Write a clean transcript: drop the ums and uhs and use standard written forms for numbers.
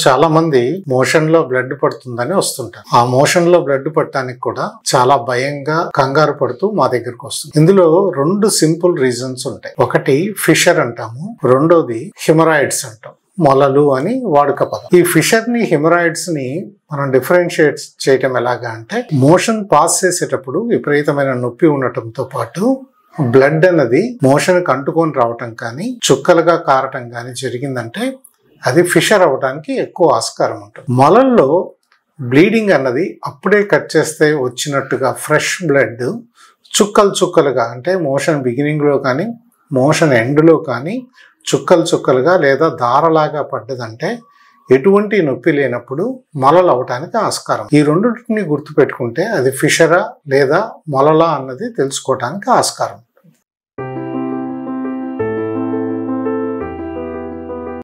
చాలా మంది మోషన్ లో బ్లడ్ పడుతుందని వస్తుంటారు. ఆ మోషన్ లో బ్లడ్ పడటానికి కూడా చాలా భయంగా కంగారు పడుతూ మా దగ్గరకు వస్తుంది. ఇందులో రెండు సింపుల్ రీజన్స్ ఉంటాయి. ఒకటి ఫిషర్ అంటాము, రెండోది హిమరాయిడ్స్ అంటాం. మొలలు అని వాడుక పదం. ఈ ఫిషర్ ని హిమరాయిడ్స్ ని మనం డిఫరెన్షియేట్ చేయటం ఎలాగా అంటే, మోషన్ పాస్ చేసేటప్పుడు విపరీతమైన నొప్పి ఉండటంతో పాటు బ్లడ్ అన్నది మోషన్ కి అంటుకొని రావటం కానీ చుక్కలుగా కారటం కానీ జరిగిందంటే అది ఫిషర్ అవడానికి ఎక్కువ ఆస్కారం ఉంటుంది. మొలల్లో బ్లీడింగ్ అన్నది అప్పుడే కట్ చేస్తే వచ్చినట్టుగా ఫ్రెష్ బ్లడ్ చుక్కలు చుక్కలుగా, అంటే మోషన్ బిగినింగ్ లో కానీ మోషన్ ఎండ్ లో కానీ చుక్కలు చుక్కలుగా లేదా దారలాగా పడ్డదంటే ఎటువంటి నొప్పి లేనప్పుడు మొలలు అవటానికి ఆస్కారం. ఈ రెండింటిని గుర్తుపెట్టుకుంటే అది ఫిషరా లేదా మొలలా అన్నది తెలుసుకోవటానికి ఆస్కారం.